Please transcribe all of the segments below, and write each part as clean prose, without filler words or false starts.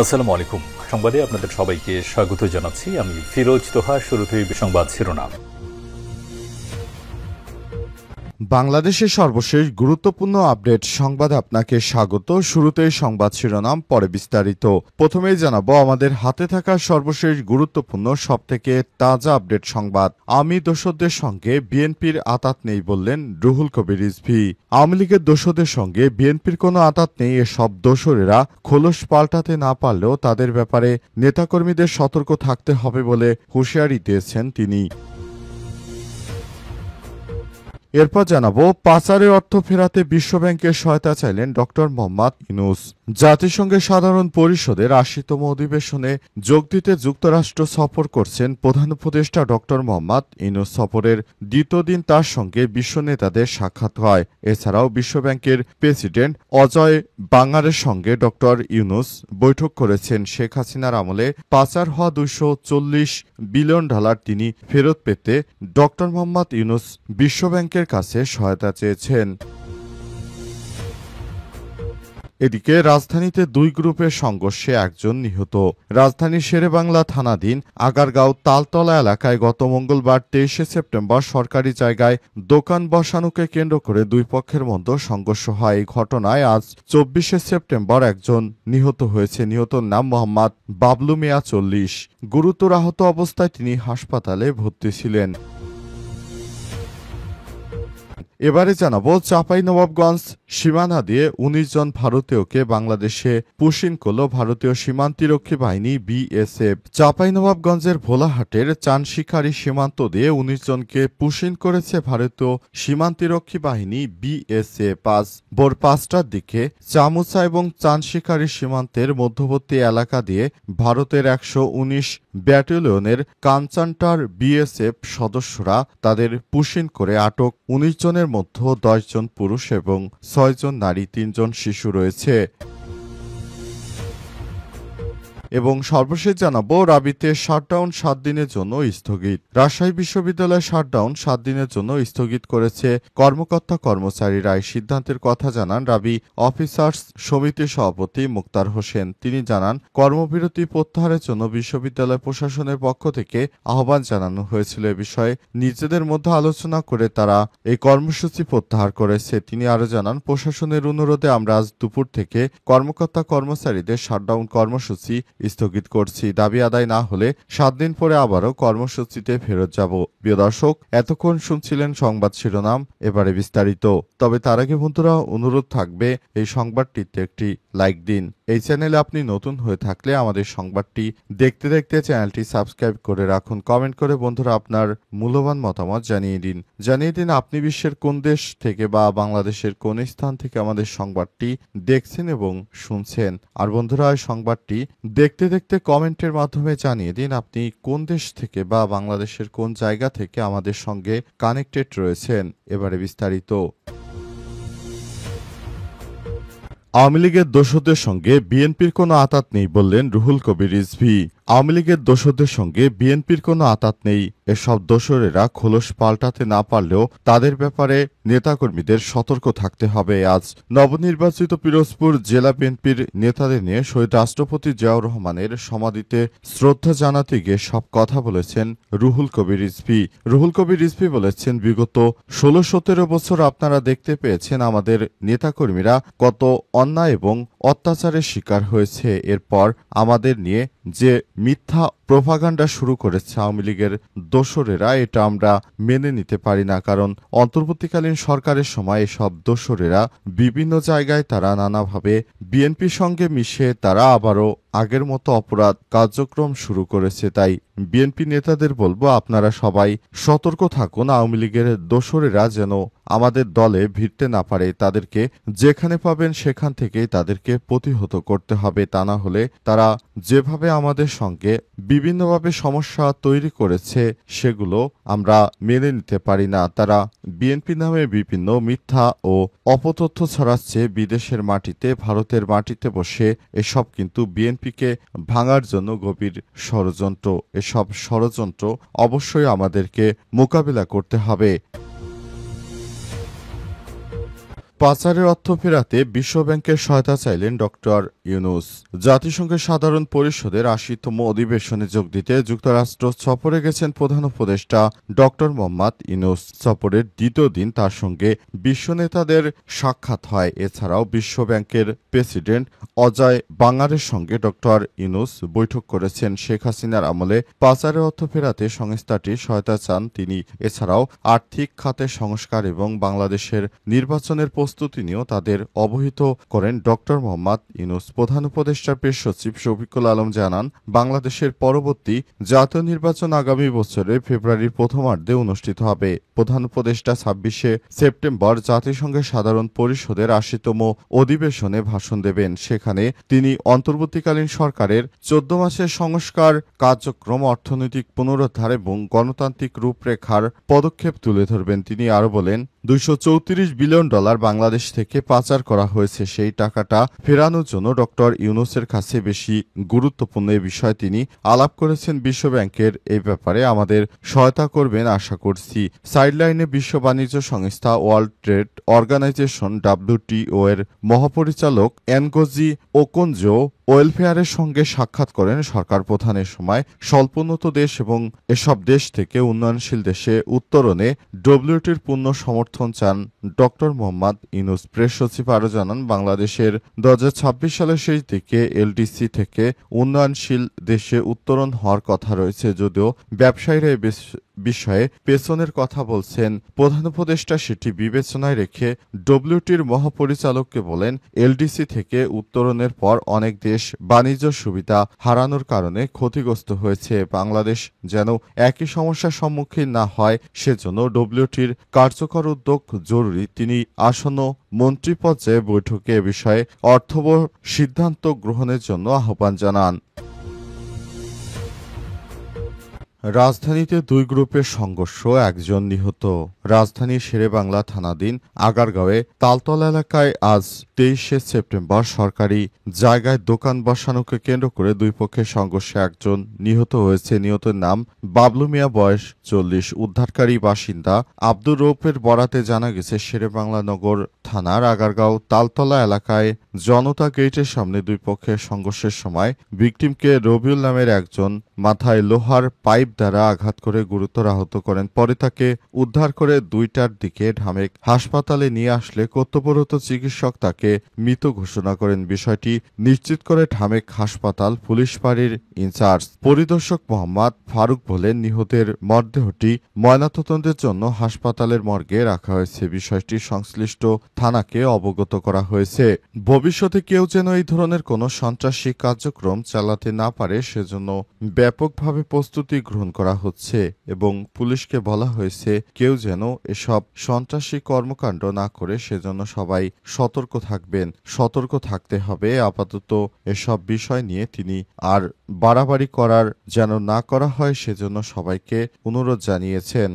আসসালামু আলাইকুম। সংবাদে আপনাদের সবাইকে স্বাগত জানাচ্ছি। আমি ফিরোজ তোহা। শুরুতেই সংবাদ শিরোনাম। বাংলাদেশের সর্বশেষ গুরুত্বপূর্ণ আপডেট সংবাদে আপনাকে স্বাগত। শুরুতেই সংবাদ শিরোনাম, পরে বিস্তারিত। প্রথমেই জানাবো আমাদের হাতে থাকা সর্বশেষ গুরুত্বপূর্ণ সবথেকে তাজা আপডেট সংবাদ। আমি দোসরদের সঙ্গে বিএনপির আঁতাত নেই বললেন রুহুল কবির রিজভী। আওয়ামী লীগের দোসরদের সঙ্গে বিএনপির কোনো আঁতাত নেই, এসব দোসরেরা খোলস পাল্টাতে না পারলেও তাদের ব্যাপারে নেতাকর্মীদের সতর্ক থাকতে হবে বলে হুঁশিয়ারি দিয়েছেন তিনি। এরপর জানাবো পাচারের অর্থ ফেরাতে বিশ্বব্যাংকের সহায়তা চাইলেন ড মোহাম্মদ ইউনূস। জাতিসংঘের সাধারণ পরিষদের ৮০তম অধিবেশনে যোগ দিতে যুক্তরাষ্ট্র সফর করছেন প্রধান উপদেষ্টা ড মোহাম্মদ ইউনূস। সফরের দ্বিতীয় দিন তার সঙ্গে বিশ্ব নেতাদের সাক্ষাৎ হয়। এছাড়াও বিশ্বব্যাংকের প্রেসিডেন্ট অজয় বাঙ্গারের সঙ্গে ড ইউনূস বৈঠক করেছেন। শেখ হাসিনার আমলে পাচার হওয়া $240 বিলিয়ন তিনি ফেরত পেতে ড মোহাম্মদ ইউনূস বিশ্বব্যাংকের কাছে সহায়তা চেয়েছেন। এদিকে রাজধানীতে দুই গ্রুপের সংঘর্ষে একজন নিহত। রাজধানীর শেরেবাংলা থানাধীন আগারগাঁও তালতলা এলাকায় গত মঙ্গলবার ২৩ সেপ্টেম্বর সরকারি জায়গায় দোকান বসানোকে কেন্দ্র করে দুই পক্ষের মধ্যে সংঘর্ষ হয়। এই ঘটনায় আজ ২৪ সেপ্টেম্বর একজন নিহত হয়েছে। নিহতর নাম মোহাম্মদ বাবলু মিয়া ৪০। গুরুতর আহত অবস্থায় তিনি হাসপাতালে ভর্তি ছিলেন। এবারে জানাবো চাঁপাইনবাবগঞ্জ সীমানা দিয়ে ১৯ জন ভারতীয়কে বাংলাদেশে পুশিং করল ভারতীয় সীমান্তরক্ষী বাহিনী বিএসএফ। চাঁপাইনবাবগঞ্জের ভোলাহাটের চানশিকারি সীমান্ত দিয়ে ১৯ জনকে পুশিং করেছে ভারতীয় সীমান্তরক্ষী বাহিনী বিএসএফ। আজ ভোর ৫টার দিকে চামুচা এবং চানশিকারি সীমান্তের মধ্যবর্তী এলাকা দিয়ে ভারতের ১১৯ ব্যাটালিয়নের কাঞ্চানটার বিএসএফ সদস্যরা তাদের পুশিং করে আটক ১৯ জনের মধ্যে ১০ জন পুরুষ এবং ৬ জন নারী, ৩ জন শিশু রয়েছে। এবং সর্বশেষ জানাবো রাবিতে শাটডাউন ৭ দিনের জন্য স্থগিত। রাজশাহী বিশ্ববিদ্যালয় শাটডাউন ৭ দিনের জন্য স্থগিত করেছে কর্মকর্তা কর্মচারীরা। এই সিদ্ধান্তের কথা জানান রাবি অফিসার্স সমিতির সভাপতি মুক্তার হোসেন। তিনি জানান, কর্মবিরতি প্রত্যাহারের জন্য বিশ্ববিদ্যালয় প্রশাসনের পক্ষ থেকে আহ্বান জানানো হয়েছিল। এ বিষয়ে নিজেদের মধ্যে আলোচনা করে তারা এই কর্মসূচি প্রত্যাহার করেছে। তিনি আরও জানান, প্রশাসনের অনুরোধে আমরা আজ দুপুর থেকে কর্মকর্তা কর্মচারীদের শাটডাউন কর্মসূচি স্থগিত করছি। দাবি আদায় না হলে ৭ দিন পরে আবারও কর্মসূচিতে ফেরত যাব। প্রিয় দর্শক, এতক্ষণ শুনছিলেন সংবাদ শিরোনাম, এবারে বিস্তারিত। তবে তার আগে বন্ধুরা অনুরোধ থাকবে এই সংবাদটিতে একটি লাইক দিন। এই চ্যানেলে আপনি নতুন হয়ে থাকলে আমাদের সংবাদটি দেখতে দেখতে চ্যানেলটি সাবস্ক্রাইব করে রাখুন। কমেন্ট করে বন্ধুরা আপনার মূল্যবান মতামত জানিয়ে দিন আপনি বিশ্বের কোন দেশ থেকে বা বাংলাদেশের কোন স্থান থেকে আমাদের সংবাদটি দেখছেন এবং শুনছেন। আর বন্ধুরা এই সংবাদটি দেখতে দেখতে কমেন্টের মাধ্যমে জানিয়ে দিন আপনি কোন দেশ থেকে বা বাংলাদেশের কোন জায়গা থেকে আমাদের সঙ্গে কানেক্টেড রয়েছেন। এবারে বিস্তারিত। আওয়ামী লীগের দোসরদের সঙ্গে বিএনপির কোনো আঁতাত নেই বললেন রুহুল কবির রিজভী। আওয়ামী লীগের দোসরদের সঙ্গে বিএনপির কোনো আঁতাত নেই, এসব দোসরেরা খোলস পাল্টাতে না পারলেও তাদের ব্যাপারে নেতাকর্মীদের সতর্ক থাকতে হবে। আজ নবনির্বাচিত পিরোজপুর জেলা বিএনপির নেতাদের নিয়ে শহীদ রাষ্ট্রপতি জিয়াউর রহমানের সমাধিতে শ্রদ্ধা জানাতে গিয়ে সব কথা বলেছেন রুহুল কবির রিজভী। রুহুল কবির রিজভী বলেছেন, বিগত ১৬-১৭ বছর আপনারা দেখতে পেয়েছেন আমাদের নেতাকর্মীরা কত অন্যায় এবং অত্যাচারের শিকার হয়েছে। এরপর আমাদের নিয়ে যে মিথ্যা প্রোপাগান্ডা শুরু করেছে আওয়ামী লীগের দোসরেরা, এটা আমরা মেনে নিতে পারি না। কারণ অন্তর্বর্তীকালীন সরকারের সময় এসব দোসরেরা বিভিন্ন জায়গায় তারা নানাভাবে বিএনপির সঙ্গে মিশে তারা আবারও আগের মতো অপরাধ কার্যক্রম শুরু করেছে। তাই বিএনপি নেতাদের বলবো, আপনারা সবাই সতর্ক থাকুন। আওয়ামী লীগের দোসরেরা যেন আমাদের দলে ভিড়তে না পারে। তাদেরকে যেখানে পাবেন সেখান থেকেই তাদেরকে প্রতিহত করতে হবে। তা না হলে তারা যেভাবে আমাদের সঙ্গে বিভিন্নভাবে সমস্যা তৈরি করেছে সেগুলো আমরা মেনে নিতে পারি না। তারা বিএনপি নামে বিভিন্ন মিথ্যা ও অপতথ্য ছড়াচ্ছে বিদেশের মাটিতে, ভারতের মাটিতে বসে। এসব কিন্তু বিএনপিকে ভাঙার জন্য গভীর ষড়যন্ত্র। এসব ষড়যন্ত্র অবশ্যই আমাদেরকে মোকাবিলা করতে হবে। পাচারের অর্থ ফেরাতে বিশ্বব্যাংকের সহায়তা চাইলেন ডক্টর ইউনূস। জাতিসংঘের সাধারণ পরিষদের ৮০তম অধিবেশনে যোগ দিতে যুক্তরাষ্ট্র সফরে গেছেন প্রধান উপদেষ্টা ডক্টর মোহাম্মদ ইউনূস। সফরের দ্বিতীয় দিন তার সঙ্গে বিশ্ব নেতাদের সাক্ষাৎ হয়। এছাড়াও বিশ্বব্যাংকের প্রেসিডেন্ট অজয় বাঙ্গারের সঙ্গে ডক্টর ইউনূস বৈঠক করেছেন। শেখ হাসিনার আমলে পাচারের অর্থ ফেরাতে সংস্থাটি সহায়তা চান তিনি। এছাড়াও আর্থিক খাতে সংস্কার এবং বাংলাদেশের নির্বাচনের প্রস্তুতি নিয়েও তাদের অবহিত করেন ডক্টর মোহাম্মদ ইউনূস। প্রধান উপদেষ্টার প্রেস সচিব শফিকুল আলম জানান, বাংলাদেশের পরবর্তী জাতীয় নির্বাচন আগামী বছরের ফেব্রুয়ারির প্রথমার্ধে অনুষ্ঠিত হবে। প্রধান উপদেষ্টা ২৬শে সেপ্টেম্বর জাতিসংঘের সাধারণ পরিষদের ৮০তম অধিবেশনে ভাষণ দেবেন। সেখানে তিনি অন্তর্বর্তীকালীন সরকারের ১৪ মাসের সংস্কার কার্যক্রম, অর্থনৈতিক পুনরুদ্ধার এবং গণতান্ত্রিক রূপরেখার পদক্ষেপ তুলে ধরবেন। তিনি আরও বলেন, $২৩৪ বিলিয়ন বাংলাদেশ থেকে পাচার করা হয়েছে। সেই টাকাটা ফেরানোর জন্য ডক্টর ইউনূসের কাছে বেশি গুরুত্বপূর্ণ এ বিষয়ে তিনি আলাপ করেছেন। বিশ্বব্যাংকের এই ব্যাপারে আমাদের সহায়তা করবেন আশা করছি। সাইডলাইনে বিশ্ব বাণিজ্য সংস্থা, ওয়ার্ল্ড ট্রেড অর্গানাইজেশন WTO এর মহাপরিচালক এনগোজি ওকোনজো ওয়েলফেয়ারের সঙ্গে সাক্ষাৎ করেন সরকার প্রধানের সময়। স্বল্পোন্নত দেশ এবং এসব দেশ থেকে উন্নয়নশীল দেশে উত্তরণে ডব্লিউটির পূর্ণ সমর্থন চান ডক্টর মোহাম্মদ ইউনূস। প্রেস সচিব আরও জানান, বাংলাদেশের ২০২৬ সালের শেষ দিকে এলডিসি থেকে উন্নয়নশীল দেশে উত্তরণ হওয়ার কথা রয়েছে। যদিও ব্যবসায়ীরা এ বিষয়ে পেছনের কথা বলছেন। প্রধান উপদেষ্টা সেটি বিবেচনায় রেখে ডব্লিউটির মহাপরিচালককে বলেন, এলডিসি থেকে উত্তরণের পর অনেক দেশ বাণিজ্য সুবিধা হারানোর কারণে ক্ষতিগ্রস্ত হয়েছে। বাংলাদেশ যেন একই সমস্যার সম্মুখীন না হয় সেজন্য ডব্লিউটির কার্যকর উদ্যোগ জরুরি। তিনি আসন্ন মন্ত্রী পর্যায়ে বৈঠকে এ বিষয়ে অর্থবহ সিদ্ধান্ত গ্রহণের জন্য আহ্বান জানান। রাজধানীতে দুই গ্রুপের সংঘর্ষ, একজন নিহত। রাজধানীর শেরেবাংলা থানাধীন আগারগাঁওয়ে তালতলা এলাকায় আজ ২৩শে সেপ্টেম্বর সরকারি জায়গায় দোকান বসানোকে কেন্দ্র করে দুই পক্ষের সংঘর্ষে একজন নিহত হয়েছে। নিহতের নাম বাবলু মিয়া, বয়স ৪০। উদ্ধারকারী বাসিন্দা আব্দুর রৌফের বরাতে জানা গেছে, শেরেবাংলা নগর থানার আগারগাঁও তালতলা এলাকায় জনতা গেটের সামনে দুই পক্ষের সংঘর্ষের সময় ভিকটিমকে রবিউল নামের একজন মাথায় লোহার পাইপ দ্বারা আঘাত করে গুরুতর আহত করেন। পরে তাকে উদ্ধার করে ২টার দিকে ঢামেক হাসপাতালে নিয়ে আসলে কর্তব্যরত চিকিৎসক তাকে মৃত ঘোষণা করেন। বিষয়টি নিশ্চিত করে ঢামেক হাসপাতাল পুলিশ ফাঁড়ির ইনচার্জ পরিদর্শক মোহাম্মদ ফারুক বলেন, নিহতের মরদেহটি ময়নাতদন্তের জন্য হাসপাতালের মর্গে রাখা হয়েছে। বিষয়টি সংশ্লিষ্ট থানাকে অবগত করা হয়েছে। ভবিষ্যতে কেউ যেন এই ধরনের কোনো সন্ত্রাসী কার্যক্রম চালাতে না পারে সেজন্য ব্যাপকভাবে প্রস্তুতি গ্রহণ করা হচ্ছে এবং পুলিশকে বলা হয়েছে কেউ যেন এসব সন্ত্রাসী কর্মকাণ্ড না করে সেজন্য সবাই সতর্ক থাকবেন, সতর্ক থাকতে হবে। আপাতত এসব বিষয় নিয়ে তিনি আর বাড়াবাড়ি করার যেন না করা হয় সেজন্য সবাইকে অনুরোধ জানিয়েছেন।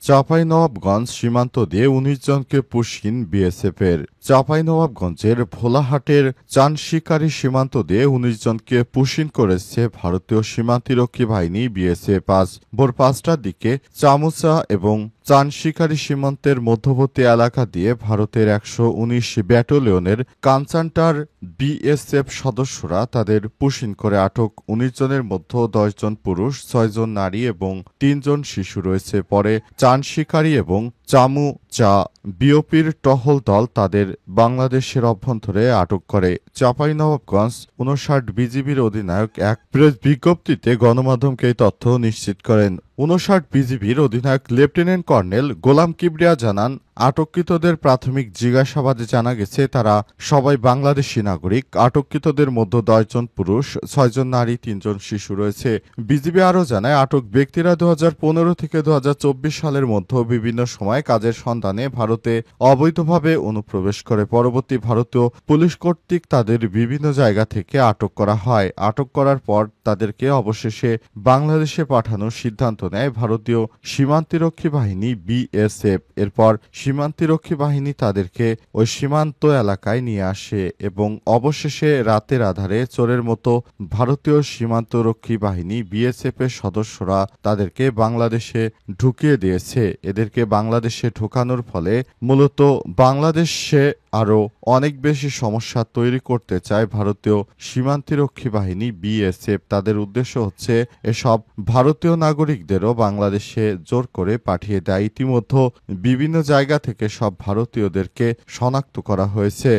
চাঁপাইনবাবগঞ্জ সীমান্ত দিয়ে ১৯ জনকে পুশকিন বিএসএফের। চাঁপাইনবাবগঞ্জের ভোলাহাটের চানশিকারী সীমান্ত দিয়ে ১৯ জনকে পুশিন করেছে ভারতীয় সীমান্তরক্ষী বাহিনী বিএসএফ। আজ ভোর ৫টার দিকে চামুচা এবং চানশিকারী সীমান্তের মধ্যবর্তী এলাকা দিয়ে ভারতের ১১৯ ব্যাটালিয়নের কাঞ্চানটার বিএসএফ সদস্যরা তাদের পুশিন করে। আটক ১৯ জনের মধ্যে ১০ জন পুরুষ, ৬ জন নারী এবং ৩ জন শিশু রয়েছে। পরে চানশিকারী এবং চামুচা বিওপির টহল দল তাদের বাংলাদেশের অভ্যন্তরে আটক করে। চাঁপাইনবাবগঞ্জ ৫৯ বিজিবির অধিনায়ক এক প্রেস বিজ্ঞপ্তিতে গণমাধ্যমকে এই তথ্য নিশ্চিত করেন। ৫৯ বিজিবির অধিনায়ক লেফটেন্যান্ট কর্নেল গোলাম কিবরিয়া জানান, আটককৃতদের প্রাথমিক জিজ্ঞাসাবাদে জানা গেছে তারা সবাই বাংলাদেশি নাগরিক। আটককৃতদের মধ্যে ১০ জন পুরুষ, ৬ জন নারী, ৩ জন শিশু রয়েছে। বিজিবি আরও জানায়, আটক ব্যক্তিরা ২০১৫ থেকে ২০২৪ সালের মধ্যে বিভিন্ন সময় কাজের সন্ধানে ভারতে অবৈধভাবে অনুপ্রবেশ করে। পরবর্তী ভারতীয় পুলিশ কর্তৃক তাদের বিভিন্ন জায়গা থেকে আটক করা হয়। আটক করার পর তাদেরকে অবশেষে বাংলাদেশে পাঠানোর সিদ্ধান্ত নেয় ভারতীয় সীমান্তরক্ষী বাহিনী বিএসএফ। এরপর সীমান্তরক্ষী বাহিনী তাদেরকে ওই সীমান্ত এলাকায় নিয়ে আসে এবং অবশেষে রাতের আধারে চোরের মতো ভারতীয় সীমান্তরক্ষী বাহিনী বিএসএফ এর সদস্যরা তাদেরকে বাংলাদেশে ঢুকিয়ে দিয়েছে। এদেরকে বাংলাদেশে ঢোকানোর ফলে মূলত বাংলাদেশে আরও অনেক বেশি সমস্যা তৈরি করতে চায় ভারতীয় সীমান্তরক্ষী বাহিনী বিএসএফ। তাদের উদ্দেশ্য হচ্ছে এসব ভারতীয় নাগরিকদেরও বাংলাদেশে জোর করে পাঠিয়ে দেয়। ইতিমধ্যে বিভিন্ন জায়গা থেকে সব ভারতীয়দেরকে শনাক্ত করা হয়েছে।